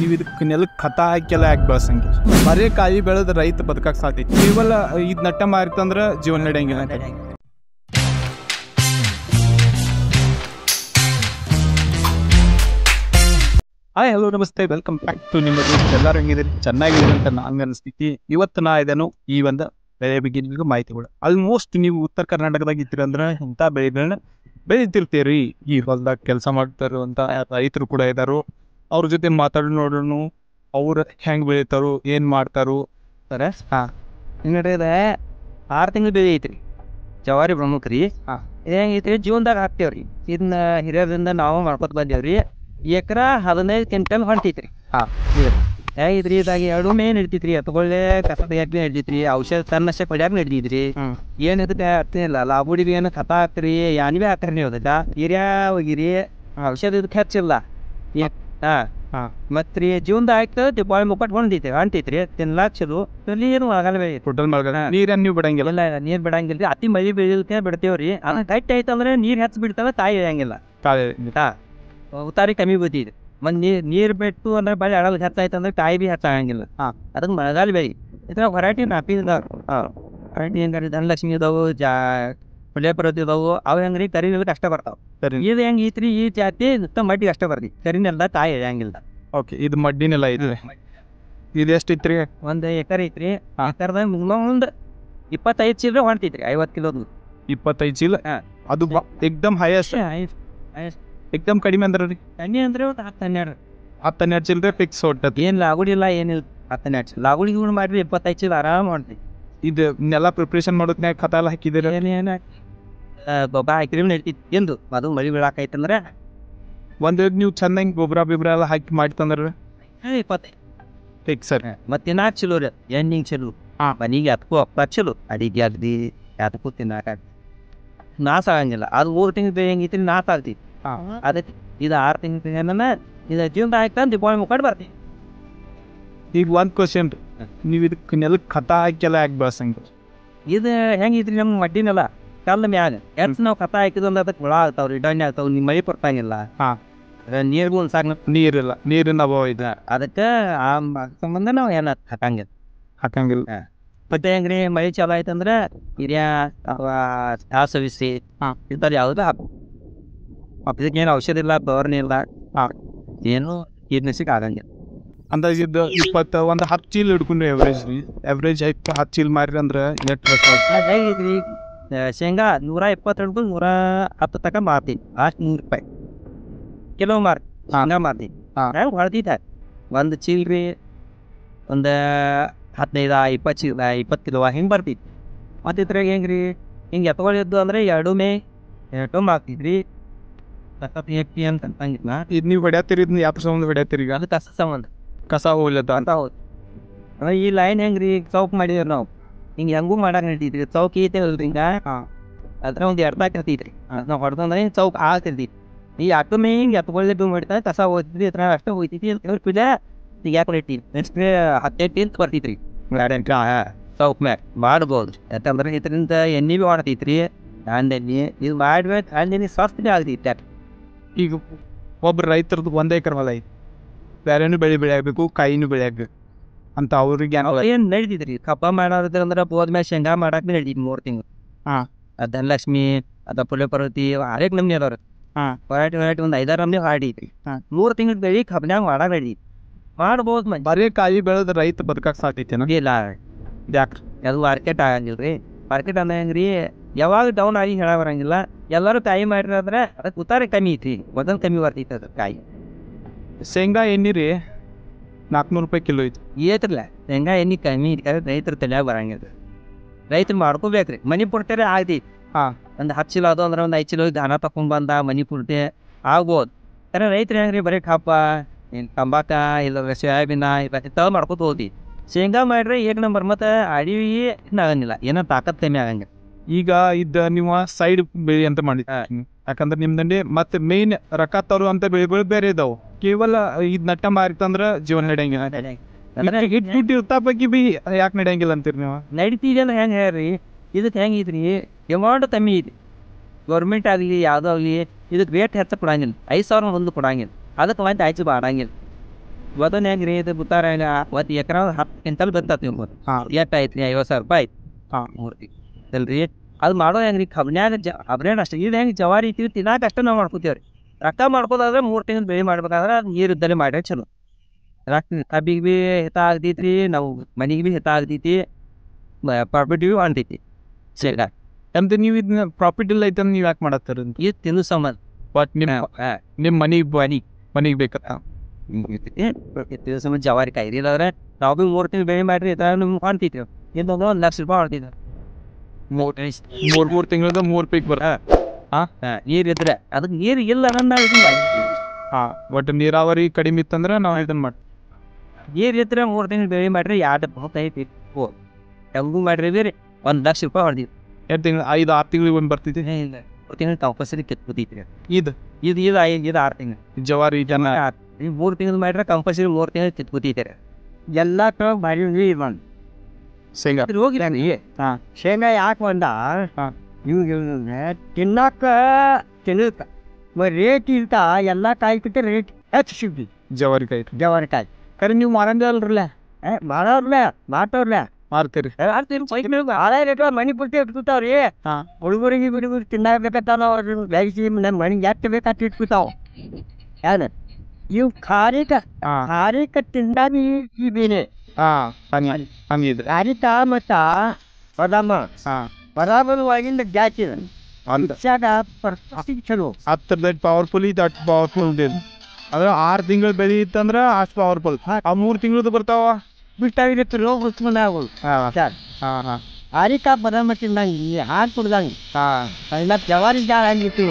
ನೀವು ಇದಕ್ಕೆ ನೆಲಕ್ಕೆ ಖತ ಹಾಕಿಲ್ಲ ಯಾಕೆ ಬೆಳೆಸಂಗಿಲ್ಲ? ಬರೀ ಕಾಯಿ ಬೆಳೆದ ರೈತ ಬದುಕಕ್ಕೆ ಸಾಧ್ಯ. ಕೇವಲ ಇದು ನಟ್ಟ ಮಾರಿತಂದ್ರೆ ಜೀವನ ನಡೆಯಂಗಿಲ್ಲ. ಹಾಯ್ ಹಲೋ ನಮಸ್ತೆ, ವೆಲ್ಕಮ್ ಬ್ಯಾಕ್ ಟು ನಿಮ್ಮ ಎಲ್ಲರೂ ಹೆಂಗಿದ್ದೀರಿ? ಚೆನ್ನಾಗಿದ್ದೀರಿ ಅಂತ ನಾನು ಅನಿಸ್ತೀತಿ. ಇವತ್ತು ನಾ ಇದನ್ನು ಈ ಒಂದು ಬೆಳೆ ಬಗ್ಗೆ ನಿಮಗೂ ಮಾಹಿತಿಗಳು. ಆಲ್ಮೋಸ್ಟ್ ನೀವು ಉತ್ತರ ಕರ್ನಾಟಕದಾಗ ಇದ್ದೀರಂದ್ರೆ ಇಂಥ ಬೆಳೆಗಳನ್ನ ಬೆಳಿತಿರ್ತೀರಿ. ಈ ಹೊಲದಾಗ ಕೆಲಸ ಮಾಡ್ತಾರಂತ ರೈತರು ಕೂಡ ಇದ್ದಾರು. ಅವ್ರ ಜೊತೆ ಮಾತಾಡಿ ನೋಡೋಣ, ಅವ್ರು ಹೆಂಗೆ ಬೆಳಿತಾರೋ ಏನು ಮಾಡ್ತಾರೋ. ಸರ ಹಿಂಗಡೆ 6 ತಿಂಗಳು ಬೆಳೆ ಐತ್ರಿ, ಜವಾರಿ ಪ್ರಮುಖ ರೀ. ಇದೇನೈತ್ರಿ, ಜೀವನದಾಗ ಹಾಕ್ತೇವ್ರಿ. ಇದನ್ನ ಹಿರಿಯರಿಂದ ನಾವು ಮಾಡ್ಕೊತ ಬಂದೇವ್ರಿ. ಎಕರೆ 15 ಕ್ವಿಂಟಲ್ ಹೊಂಟೈತ್ರಿ. ಹೇಗಿದ್ರಿ, ಇದಾಗಿ 2 ಮೇನ್ ಹಿಡ್ತೈತ್ರಿ. ಎತ್ಕೊಳ್ಳೆ ಕಸ ತೆಗಿಯಾಕ ಹಿಡ್ತೈತ್ರಿ, ಔಷಧ ತನ್ನಷ್ಟೇ ಕೊಡ್ಯಾಕ ಹಿಡ್ತೈತ್ರಿ. ಏನಕ್ಕೆ ಅರ್ಥನಿಲ್ಲ, ಲಾಬುಡಿಗೆ ಏನು ಕಸ ಹಾಕ್ತಿರಿ, ಯಾನಿ ಭೀ ಹಾಕ್ತಾರ ನೀವು. ಅದಕ್ಕೆ ಹಿರಿಯ ಹೋಗಿರಿ, ಔಷಧ ಇದಕ್ಕೆ ಹೆಚ್ಚಿಲ್ಲ. ಮತ್ತು ರೀ ಜೀವನದ ಆಯ್ತು ದಿಪಾವಳಿ ಮುಪ್ಪಟ್ಟು ಹೊಂಟೈತ್ರಿ. ತಿನ್ಲಾಕ್ ಚಲೋ, ನೀರು ಆಗಲ್ಲ ಬೆಳಿ ಟೋಟಲ್ ಮಳೆಗಾಲ ನೀರನ್ನು ನೀವು ಬಿಡಂಗಿಲ್ಲ. ಇಲ್ಲ, ನೀರು ಬಿಡಂಗಿಲ್ಲ ರೀ. ಅತಿ ಮಳೆ ಬೆಳಿಲಿಕ್ಕೆ ಬಿಡ್ತೇವ್ರಿ. ಅದನ್ನ ಗಟ್ಟಿ ಆಯ್ತಂದ್ರೆ ನೀರು ಹೆಚ್ಚು ಬಿಡ್ತಾವೆ, ತಾಯಿ ಇಳಂಗಿಲ್ಲ. ಉತ್ತಾರಿ ಕಮ್ಮಿ ಬೀಳ್ತಿದ್ರಿ. ಮತ್ತು ನೀರು ಬಿಟ್ಟು ಅಂದ್ರೆ ಬಳಿ ಅಡಲ್ ಹೆಚ್ಚಾಯ್ತು ಅಂದ್ರೆ ಕಾಯಿ ಭೀ ಹೆಚ್ಚಾಗಂಗಿಲ್ಲ. ಅದಕ್ಕೆ ಮಳೆಗಾಲ ಬೆಳಿ. ಇದ್ರ ಹೊರಟಿ ನಾಪಿ ಹೊರಟಿ ಹೆಂಗಾರಿ ಧನಲಕ್ಷ್ಮಿ ಇದಾವು, ಪುಳ್ಯ ಪರ್ವತಿ ಇದಾವು. ಅವು ಹೆಂಗ್ರಿ ಕರಿನೆಲ್ಲ ಕಷ್ಟ ಬರ್ತಾವೆ. ಇದು ಹೆಂಗೆ ಐತ್ರಿ, ಈ ಜಾತಿ ಮಡ್ಡಿಗೆ ಅಷ್ಟ ಬರ್ತಿ, ಕರಿನೆಲ್ಲ ತಾಯಿ ಇಳಂಗಿಲ್ಲ. ಓಕೆ, ಇದು ಮಡ್ಡಿನೆಲ್ಲ ಐತ್ರಿ. ಇದು ಎಷ್ಟು ಐತ್ರಿ? 1 ಎಕರೆ ಐತ್ರಿ. ಎಕರೆದಾಗ ಮಿನಿಮಮ್ ಒಂದು 25 ಚೀಲ ಹೊಂಟೈತ್ರಿ. 50 ಕಿಲೋದು 25 ಚೀಲ. ಅದು ಎಕ್ದಮ್ ಹೈಯೆಸ್ಟ್. ಎಕ್ದಮ್ ಕಡಿಮೆ ಅಂದ್ರೆ ರೀ ಕಣ್ಣಿ ಅಂದ್ರೆ ಒಂದು 10-12 ಚಿಲ್ಲರೆ ಫಿಕ್ಸ್ ಹೊಟ್ಟತಿ. ಏನು ಲಾಗುಡಿಲ್ಲ, ಏನಿಲ್ಲ. 10-12 ಚೀಲ ಲಾಗುಡಿ ಕೂಡ ಮಾಡಿರಿ, 25 ಚೀಲ ಆರಾಮ ಹೊಂಟೈತಿ. ಇದು ನೆಲ ಪ್ರಿಪ್ರೇಷನ್ ಮಾಡೋದ್ನಾಗ ಖತ ಎಲ್ಲ ಹಾಕಿದ್ದೀರ? ಏನು ಗೊಬ್ಬರ ಹಾಕಿರಿ ನಡೀತಿತ್ತು. ಎಂದು ಅದು ಮಳೆ ಬೀಳಾಕೈತಂದ್ರೆ ಒಂದು ನೀವು ಚೆನ್ನಾಗಿ ಗೊಬ್ಬರ ಎಲ್ಲ ಹಾಕಿ ಮಾಡ್ತಂದ್ರೆ 25 ಫಿಕ್ಸ್ ಸರ್. ಮತ್ತೆ 4 ಚಲೋ ರೀ, ಎಣ್ಣಿಂಗ್ ಚಲೋ. ಮನೆಗೆ ಅದಕ್ಕೂ 20 ಚಲೋ, ಅಡಿಗೆ ಅಗದಿ ಅದಕ್ಕೂ ತಿನ್ನಾಕ ನಾಶ ಆಗಂಗಿಲ್ಲ. ಅದು 3 ತಿಂಗಳು ಬೆಳೆ ಹೆಂಗೈತಿ, ನಾಶ ಆಗ್ತೈತಿ. ಅದಕ್ಕೆ ಇದು 6 ತಿಂಗಳು ಏನನ್ನ ಇದು ಜೀವನ ಆಯ್ತು ದಿಪಾವಳಿ ಮುಕ್ಕಾಡು ಬರ್ತೀವಿ. ಈಗ ಒಂದು ಕ್ವಶನ್ ರೀ, ನೀವು ಇದಕ್ಕೆ ನೆಲಕ್ಕೆ ಖತ ಹಾಕಿಲ್ಲ ಯಾಕೆ ಬೆಳೆಸಂಗಿಲ್ಲ? ಇದು ಹೆಂಗೈತ್ರಿ, ನಮ್ಮ ಮಡ್ಡಿನೆಲ್ಲ ಕಲ್ಲು ಮ್ಯಾಗ ಹೆಚ್ಚು ನಾವು ಕಥ ಹಾಕಿದ್ವು ಅಂದ್ರೆ ಅದಕ್ಕೆ ಹುಳ ಆಗ್ತಾವ್ರಿ, ಡಣ್ಣೆ ಆಗ್ತಾವೆ. ನಿಮ್ಮ ಮಳೆ ಕೊಡ್ತಾಂಗಿಲ್ಲ. ನೀರಿಗೂ ಒಂದು ಸಾಕು ನೀರಿಲ್ಲ, ನೀರಿನ ಅಭಾವ ಇದೆ. ಅದಕ್ಕೆ ಆ ಸಂಬಂಧ ನಾವು ಏನು ಹಾಕಂಗಿಲ್ಲ. ಮತ್ತೆ ಹೆಂಗ್ರಿ, ಮಳೆ ಚಾಲು ಆಯ್ತಂದ್ರೆ ಹಿರಿಯ ಸವಿಸಿ ಇಂಥದ್ದು ಯಾವುದು ಹಾಕು. ಇದಕ್ಕೇನು ಔಷಧ ಇಲ್ಲ, ಬವರ್ನಿ ಇಲ್ಲ, ಏನು ಕೀಟನಾಶಕ ಆಗಂಗಿಲ್ಲ. ಅಂದಾಜಿದ್ದು 10 ಚೀಲ ಹಿಡ್ಕೊಂಡು ಎವ್ರೇಜ್ ರೀ. ಎವ್ರೇಜ್ 10 ಚೀಲ ಮಾರಿ ಅಂದ್ರೆ ಹೇಗಿದ್ರಿ, ಶೇಂಗಾ 120 ಹಿಡ್ದು 110 ತನಕ ಮಾರ್ತೀವಿ. ಲಾಸ್ಟ್ 100 ರೂಪಾಯಿ ಕಿಲೋ ಮಾರ್ತೀವಿ. ಶೇಂಗಾ ಮಾರ್ತೀವಿ. ಹೆಂಗೆ ಹೊಳ್ತೈತೆ ಒಂದು ಚೀಲ ರೀ, ಒಂದು 15-20 ಚೀಲ, 20 ಕಿಲೋ ಹಿಂಗೆ ಬರ್ತೈತಿ. ಮತ್ತು ಇದ್ರಾಗ ಹೆಂಗೆ ರೀ, ಹಿಂಗೆ ಎತ್ಕೊಳ್ಳಿದ್ದು ಅಂದರೆ 2 ಮೇ 2 ಮಾರ್ತಿದ್ರಿ. ಎಕ್ಟಿ ಅಂತ ಅಂತಂಗಿಲ್ಲ. ಇದು ನೀವು ಹೊಡ್ಯಾತೀರಿ, ಇದನ್ನ ಯಾವ ಸಂಬಂಧ ಹೊಡ್ಯಾತೀರಿ? ಈಗ ಅದು ಕಸ ಸಂಬಂಧ, ಕಸ ಹೋಗ್ಲತ್ತ ಅಂತ ಹೌದು. ಈ ಲೈನ್ ಹೆಂಗೆ ರೀ, ಚೌಕ್ ಮಾಡಿದ್ರಿ ನಾವು. ಹಿಂಗೆ ಹೆಂಗೂ ಮಾಡಕ್ಕೆ ನಡೀತಿದ್ರಿ. ಚೌಕ್ ಐತಲ್ರಿ, ಹಿಂಗೆ ಅದ್ರ ಒಂದು 2 ತಾಕ ಇರ್ತೈತ್ರಿ. ನಾವು ಹೊಡೆದಂದ್ರೆ ಚೌಕ್ ಆಗ್ತಿರ್ತೀವಿ. ಈ 2 ಮೇ ಹಿಂಗೆ ಎತ್ಕೊಳ್ಳಿ ಮಾಡ್ತಾರೆ, ಕಸ ಹೋಗ್ತಿದ್ರಿ. ಅದ್ರ ಅಷ್ಟೇ ಹೋಗ್ತೈತಿ. ಪಿಲೆ ಈಗ ಯಾಕೆ ಇರ್ತೀವಿ. ನೆಕ್ಸ್ಟ್ 18 ಇಂತ ಬರ್ತೈತ್ರಿ ಚೌಕ್ ಮ್ಯಾಗ ಮಾಡ್ಬೋದು. ಯಾಕಂದ್ರೆ ಇದರಿಂದ ಎಣ್ಣೆ ಭೀ ಹೊಡ್ತೈತ್ರಿ. ಎಣ್ಣೆ ಇದು ಮಾಡ್ಬೇಕು, ಎಣ್ಣೆ ಸ್ವಸ್ಥನೇ ಆಗ್ತೈತಿ. ಈಗ ಒಬ್ಬರು ರೈತರದ್ದು 1 ಎಕರೆ ಹೊಲ ಐತಿ, ಬೇರೆನೂ ಬೆಳೆಯಾಗಬೇಕು, ಕಾಯಿನೂ ಬೆಳೆಯಾಗಬೇಕು ಅಂತ ಅವ್ರಿಗೆ ಏನು ನಡೀತಿದ್ರಿ. ಕಬ್ಬ ಮಾಡೋದಂದ್ರೆ ಹೋದ್ಮೇಲೆ ಶೇಂಗಾ ಮಾಡಕ್ಕೆ ಭೀ ನಡೀತಿ 3 ತಿಂಗಳು. ಧನಲಕ್ಷ್ಮಿ ಅದ ಪುಳ್ಯ ಪರ್ವತಿ ಹರೇಕ್ ನಮ್ನಿ ಅದಾವ್ರಿ. ಹೊರಟಿ ಒಂದು 5-6 ನಮ್ನಿ ಹಾಡೈತಿ. 3 ತಿಂಗಳು ಬೆಳಿ ಕಬ್ಬನ್ಯಾಗ ಮಾಡಕ್ಕೆ ನಡೀತಿ, ಮಾಡ್ಬೋದು. ಬರೀ ಕಾಯಿ ಬೆಳೆದ ರೈತ ಬದುಕಕ್ಕೆ ಸಾಧ್ಯತೆನ? ಇಲ್ಲ, ಯಾಕ್ರಿ? ಅದು ಮಾರ್ಕೆಟ್ ಆಗಂಗಿಲ್ಲ ರೀ. ಮಾರ್ಕೆಟ್ ಅಂದ್ರೆ ಹೆಂಗೆ ರೀ, ಯಾವಾಗ ಡೌನ್ ಆಗಿ ಹೇಳ ಬರಂಗಿಲ್ಲ. ಎಲ್ಲರೂ ಕಾಯಿ ಮಾಡಿದ್ರೆ ಅದಕ್ಕೆ ಉತ್ತಾರ ಕಮ್ಮಿ ಐತಿ, ಮೊದಲು ಕಮ್ಮಿ ಬರ್ತೈತೆ ಅದು ಕಾಯಿ. ಶೇಂಗಾ ಎಣ್ಣೆ ರೀ 400 ರೂಪಾಯಿ ಕಿಲೋ ಐತಿ. ಏತ್ರಲ್ಲ ಶೇಂಗಾ ಎಣ್ಣೆ ಕಮ್ಮಿ ರೈತರ ತಲೆಯಾಗ ಬರಂಗಿಲ್ಲ. ರೈತರು ಮಾಡ್ಕೋಬೇಕ್ರಿ. ಮನಿ ಪುಡ್ತಾರೆ ಆಗ್ತೈತಿ. ಒಂದು 10 ಚೀಲ ಅದು ಅಂದ್ರೆ ಒಂದು 5 ಚೀಲ ದಾನ ತಗೊಂಡ್ ಬಂದ ಮನಿ ಪುಡ್ತೆ ಆಗ್ಬೋದು. ಯಾಕಂದ್ರೆ ರೈತರು ಹೆಂಗ್ರಿ, ಬರೀ ಕಬ್ಬ, ತಂಬಾಕ ಇಲ್ಲ ಸೋಯಾಬೀನ ಇಂಥವು ಮಾಡ್ಕೊತ ಹೋಗ್ತಿ. ಶೇಂಗಾ ಮಾಡ್ರೆ 1 ನಂಬರ್. ಮತ್ತು ಅಡಿವಿ ಆಗಂಗಿಲ್ಲ, ಏನೋ ತಾಕತ್ ಕಮ್ಮಿ ಆಗಂಗಿಲ್ಲ. ಈಗ ನೀವು ಸೈಡ್ ಬೆಳೆ ಅಂತ ಮಾಡಿದ್ರಿ, ಯಾಕಂದ್ರೆ ನಿಮ್ದಂಡೆ ಮತ್ತೆ ಮೇನ್ ರೊಕ್ಕ ತರು ಅಂತ ಬೆಳೆಗಳು ಬೇರೆ ಇದಾವೆ. ಕೇವಲ ಇದು ನಟ್ಟ ಮಾರಿತಂದ್ರೆ ಜೀವನ ನಡೆಯಂಗಿಲ್ಲ. ಹಿಟ್ಟು ಇರ್ತಾ ಬಗ್ಗೆ ಬಿ ಯಾಕೆ ನಡೆಯಂಗಿಲ್ಲ ಅಂತೀರಿ ನೀವು? ನಡಿತೀರಿ ಅಂದ್ರೆ ಹೆಂಗೆ ಹೇಳ್ರಿ, ಇದಕ್ಕೆ ಹೆಂಗೆ ಐತ್ರಿ, ಅಮೌಂಟ್ ಕಮ್ಮಿ ಐತಿ. ಗೌರ್ಮೆಂಟ್ ಆಗಲಿ ಯಾವುದೋ ಆಗಲಿ ಇದಕ್ಕೆ ರೇಟ್ ಹೆಚ್ಚು ಕೊಡಂಗಿಲ್ಲ. 5,000 ಒಂದು ಕೊಡಂಗಿಲ್ಲ. ಅದಕ್ಕೆ ಮತ್ತೆ ಆಯ್ತು ಮಾಡಂಗಿಲ್ಲ. ಇವತ್ತೊಂದು ಹೆಂಗೆ ರೀ ಇದು ಬಿತ್ತಾರ ಒಂದು ಎಕರೆ 10 ಕ್ವಿಂಟಲ್ ಬರ್ತದೆ ನೀವು ಎಷ್ಟು ಆಯ್ತು ರೀ 50,000 ರೂಪಾಯಿ ಆಯ್ತು ಮೂರ್ತಿ ಅಲ್ರಿ ಅದು ಮಾಡೋದು ಹೆಂಗೆ ರೀ ಕಬ್ನ್ಯಾಗ ಅಬ್ರೇನ್ ಅಷ್ಟೇ ಇದು ಹೆಂಗೆ ಜವಾರಿ ಇರ್ತೀವಿ ತಿನ್ನಾಕ ಅಷ್ಟೇ ನಾವು ಮಾಡ್ಕೋತೀವಿ ರೀ ರೊಕ್ಕ ಮಾಡ್ಕೋದಾದ್ರೆ 3 ತಿಂಗಳು ಬೆಳೆ ಮಾಡ್ಬೇಕಾದ್ರೆ ಅದು ನೀರು ಇದ್ದಲ್ಲಿ ಮಾಡ್ರೆ ಚಲೋ ರೊಕ್ಕ ಕಬ್ಬಿಗೆ ಭೀ ಹಿತ ಆಗ್ತೈತಿ ರೀ ನಾವು ಮನೆಗೆ ಭೀ ಹಿತ ಆಗ್ತೈತಿ ಪ್ರಾಫಿಟ್ ಭೀ ಹೊಂಟೈತಿ ಸರಿ ಅಂತ ನೀವು ಇದನ್ನ ಪ್ರಾಫಿಟ್ ಇಲ್ಲ ಐತೆ ನೀವು ಯಾಕೆ ಮಾಡತ್ತೀರಿ ಇದು ತಿನ್ನು ಸಂಬಂಧ ಬಟ್ ನಿಮ್ಮ ಮನೆಗೆ ಬೇಕತ್ತ ತಿನ್ನು ಸಂಬಂಧ ಜವಾರಿ ಕಾಯಿ ಇಲ್ಲಾಂದ್ರೆ ನಾವು ಭೀ 3 ತಿಂಗಳು ಬೆಳೆ ಮಾಡ್ರಿ ನಿಮ್ಗೆ ಹೊಂಟೈತಿ ಇನ್ನೊಂದು 1 ಲಕ್ಷ ರೂಪಾಯಿ ಹೊಂಟೈತಿ ಮೂರು ತಿಂಗಳದ 3 ಪೀಕ್ ಬರ ನೀರು ಇದ್ರೆ ಅದಕ್ಕೆ ನೀರು ಇಲ್ಲ ನನ್ನ ಒಟ್ಟು ನೀರಾವರಿ ಕಡಿಮೆ ಇತ್ತಂದ್ರೆ ನಾವು ಇದನ್ನ ಮಾಡಿ ನೀರು ಇದ್ರೆ 3 ತಿಂಗಳು ಬೆಳೆ ಮಾಡ್ರಿ 2 ಟಂಗು ಮಾಡ್ರಿ ಬೇರೆ 1 ಲಕ್ಷ ರೂಪಾಯಿ ಹೊಡೆದಿವಿ 2 ತಿಂಗಳು 5-6 ತಿಂಗಳಿಗೆ ಒಂದು ಬರ್ತೈತಿ ಇಲ್ಲ 3 ತಿಂಗಳು ಕಂಪಲ್ಸರಿ ಕಿತ್ಕೊತೈತಿ ಇದು 6 ತಿಂಗಳು ಜವಾರಿ ಜನ 3 ತಿಂಗಳು ಮಾಡ್ರೆ ಕಂಪಲ್ಸರಿ 3 ತಿಂಗಳು ಕಿತ್ಕೊತೈತಿ ಎಲ್ಲ ಮಾಡಿ ಇದು ಮಾಡಿ ಶೇಂಗಾ ಹೋಗಿಲ್ಲ ನೀ ಶೇಂಗಾ ಯಾಕೆ ಬಂದ ಇವಾಗ ತಿನ್ನಕ್ಕ ರೇಟ್ ಇರ್ತ ಎಲ್ಲ ಕಾಯಿ ಕಿತ್ತ ರೇಟ್ ಹೆಚ್ಚು ಸಿಗ್ತಿ ಜವಾರಿ ಕಾಯಿ ಕಾಯಿ ಕರೆ ನೀವು ಮಾರಂಜ ಅಲ್ರಲ್ಲ ಮಾತವ್ರಲ್ಲ ಮಾರ್ತೀರಿ ಆದಾಯ ರೇಟ್ ಮನಿ ಪೂರ್ತಿ ಇಟ್ಕೊತಾವ್ರಿ ಹುಡುಗರಿಗೆ ಬಿಡುಗರು ತಿನ್ನಾಗಬೇಕಂತ ನಾವು ಬೆಳೆಸಿ ನಮ್ಮ ಮನೆಗೆ ಎಷ್ಟು ಬೇಕಾಷ್ಟು ಇಟ್ಕೊತಾವ ಯಾವ್ದು ಇವು ಖಾರಿಕ ತಿಂದಾನಿ ಈ ಬೇನೆ ಹಂಗಿದ್ರೆ ಖಾರಿಕ ಮತ್ತ ಬದಾಮದ ಒಳಗಿಂದ ಜಾಸ್ತಿ ಚಲೋ ಹತ್ತರದ ಪವರ್ಫುಲ್ ಇದು ಅಷ್ಟು ಪವರ್ಫುಲ್ ಅಂದ್ರೆ 6 ತಿಂಗಳು ಬೆಳೆ ಇತ್ತಂದ್ರೆ ಅಷ್ಟು ಪವರ್ಫುಲ್ 3 ತಿಂಗಳದ್ದು ಬರ್ತಾವ ಬಿಟ್ಟಾಗಿರುತ್ತೆ ರೋಗ ಉತ್ಪನ್ನ ಆಗೋದು ಹಾರಿಕ ಬದಾಮ ತಿಂದಂಗೆ ಹಾಕಿ ಕುಡ್ದಂಗೆ ಜವಾರಿ ಜಾಳ ಹಂಗಿತ್ತು